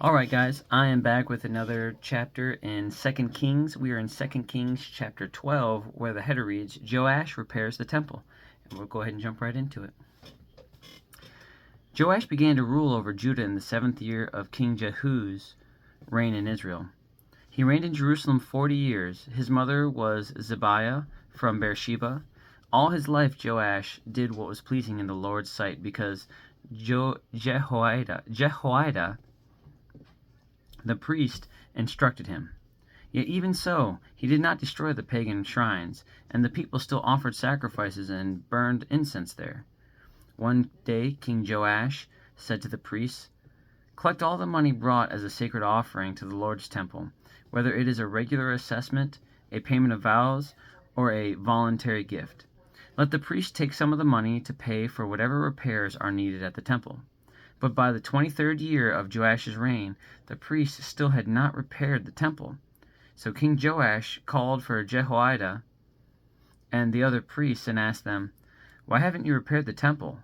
Alright guys, I am back with another chapter in 2 Kings. We are in 2 Kings chapter 12, where the header reads, Joash repairs the temple. And we'll go ahead and jump right into it. Joash began to rule over Judah in the 7th year of King Jehu's reign in Israel. He reigned in Jerusalem 40 years. His mother was Zibiah from Beersheba. All his life Joash did what was pleasing in the Lord's sight, because Jehoiada the priest instructed him. Yet even so, he did not destroy the pagan shrines, and the people still offered sacrifices and burned incense there. One day King Joash said to the priests, "Collect all the money brought as a sacred offering to the Lord's temple, whether it is a regular assessment, a payment of vows, or a voluntary gift. Let the priests take some of the money to pay for whatever repairs are needed at the temple." But by the 23rd year of Joash's reign, the priests still had not repaired the temple. So King Joash called for Jehoiada and the other priests and asked them, "Why haven't you repaired the temple?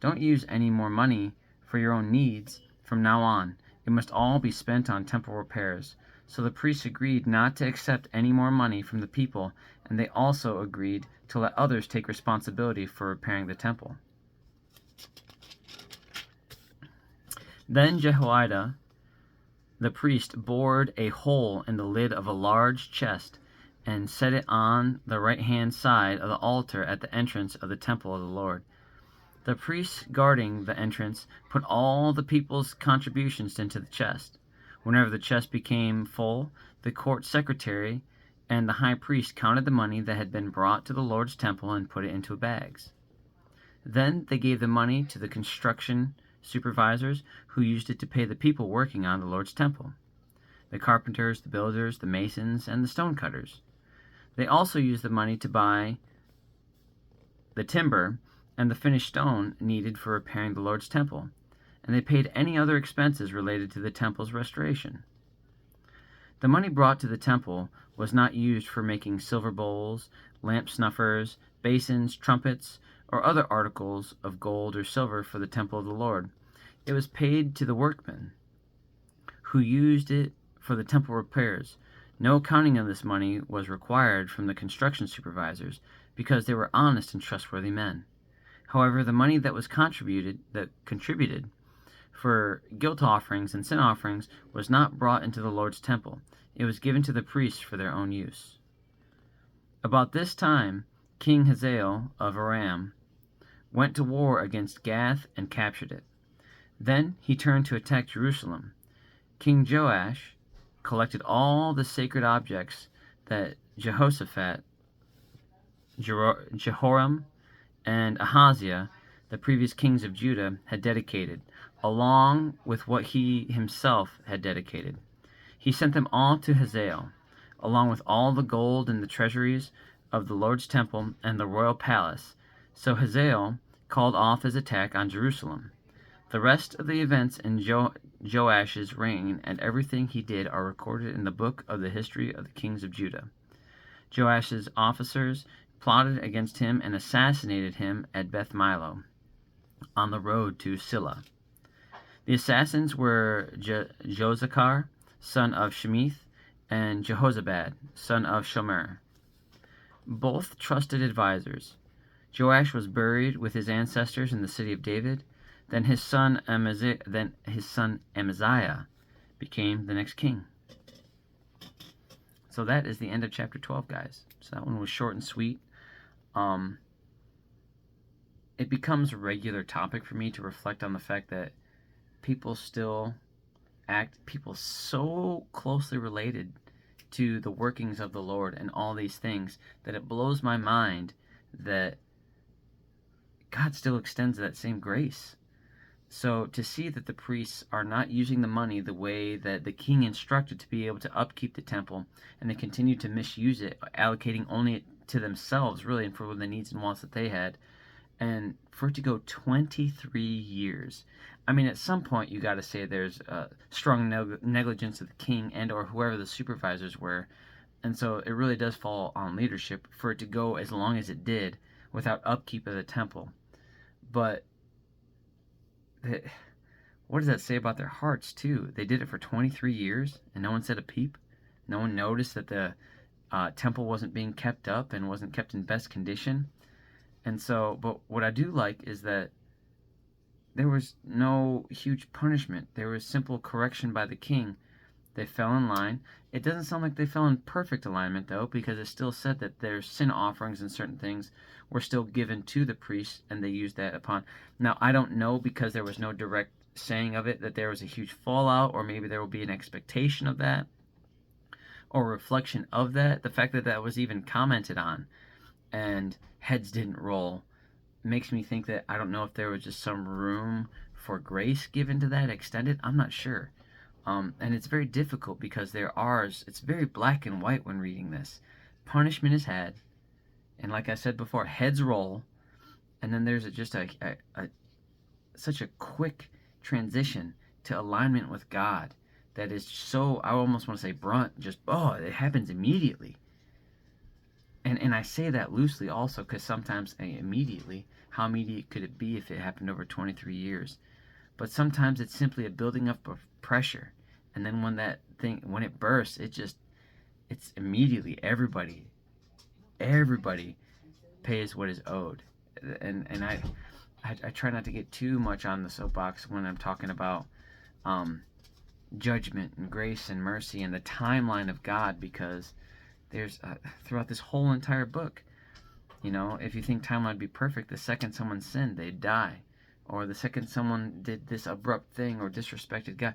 Don't use any more money for your own needs from now on. It must all be spent on temple repairs." So the priests agreed not to accept any more money from the people, and they also agreed to let others take responsibility for repairing the temple. Then Jehoiada the priest bored a hole in the lid of a large chest and set it on the right-hand side of the altar at the entrance of the temple of the Lord. The priests guarding the entrance put all the people's contributions into the chest. Whenever the chest became full, the court secretary and the high priest counted the money that had been brought to the Lord's temple and put it into bags. Then they gave the money to the construction supervisors, who used it to pay the people working on the Lord's temple: the carpenters, the builders, the masons, and the stonecutters. They also used the money to buy the timber and the finished stone needed for repairing the Lord's temple, and they paid any other expenses related to the temple's restoration. The money brought to the temple was not used for making silver bowls, lamp snuffers, basins, trumpets, or other articles of gold or silver for the temple of the Lord. It was paid to the workmen, who used it for the temple repairs. No accounting of this money was required from the construction supervisors, because they were honest and trustworthy men. However, the money that was contributed for guilt offerings and sin offerings was not brought into the Lord's temple. It was given to the priests for their own use. About this time, King Hazael of Aram went to war against Gath and captured it. Then he turned to attack Jerusalem. King Joash collected all the sacred objects that Jehoshaphat, Jehoram, and Ahaziah, the previous kings of Judah, had dedicated, along with what he himself had dedicated. He sent them all to Hazael, along with all the gold and the treasuries of the Lord's temple and the royal palace. So Hazael called off his attack on Jerusalem. The rest of the events in Joash's reign and everything he did are recorded in the book of the history of the kings of Judah. Joash's officers plotted against him and assassinated him at Beth Milo, on the road to Silla. The assassins were Jozachar, son of Shemith, and Jehozabad, son of Shomer, both trusted advisors. Joash was buried with his ancestors in the city of David. Then his son Amaziah became the next king. So that is the end of chapter 12, guys. So that one was short and sweet. It becomes a regular topic for me to reflect on the fact that people so closely related to the workings of the Lord and all these things, that it blows my mind that God still extends that same grace. So to see that the priests are not using the money the way that the king instructed to be able to upkeep the temple, and they continue to misuse it, allocating only to themselves, really, and for the needs and wants that they had, and for it to go 23 years. I mean, at some point you got to say there's strong negligence of the king and or whoever the supervisors were, and so it really does fall on leadership for it to go as long as it did without upkeep of the temple. But what does that say about their hearts too? They did it for 23 years and no one said a peep. No one noticed that the temple wasn't being kept up and wasn't kept in best condition. And so, but what I do like is that there was no huge punishment. There was simple correction by the king. They fell in line. It doesn't sound like they fell in perfect alignment, though, because it still said that their sin offerings and certain things were still given to the priests, and they used that upon. Now, I don't know, because there was no direct saying of it, that there was a huge fallout, or maybe there will be an expectation of that, or reflection of that. The fact that that was even commented on and heads didn't roll makes me think that I don't know if there was just some room for grace given to that extended. I'm not sure. And it's very difficult because it's very black and white when reading this. Punishment is had, and like I said before, heads roll, and then there's just such a quick transition to alignment with God that is so, I almost want to say brunt, just, it happens immediately. And I say that loosely also because sometimes immediately, how immediate could it be if it happened over 23 years? But sometimes it's simply a building up of pressure. And then when it bursts, it's immediately everybody pays what is owed. And I try not to get too much on the soapbox when I'm talking about judgment and grace and mercy and the timeline of God, because there's throughout this whole entire book, if you think timeline would be perfect, the second someone sinned, they'd die, or the second someone did this abrupt thing or disrespected God.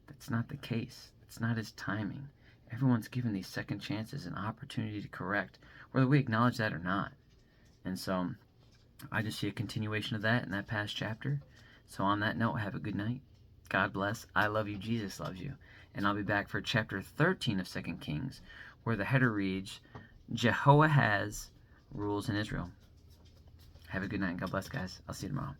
That's not the case. It's not his timing. Everyone's given these second chances an opportunity to correct, whether we acknowledge that or not. And so I just see a continuation of that in that past chapter. So on that note, have a good night. God bless. I love you. Jesus loves you. And I'll be back for chapter 13 of 2 Kings, where the header reads, Jehoahaz rules in Israel. Have a good night. God bless, guys. I'll see you tomorrow.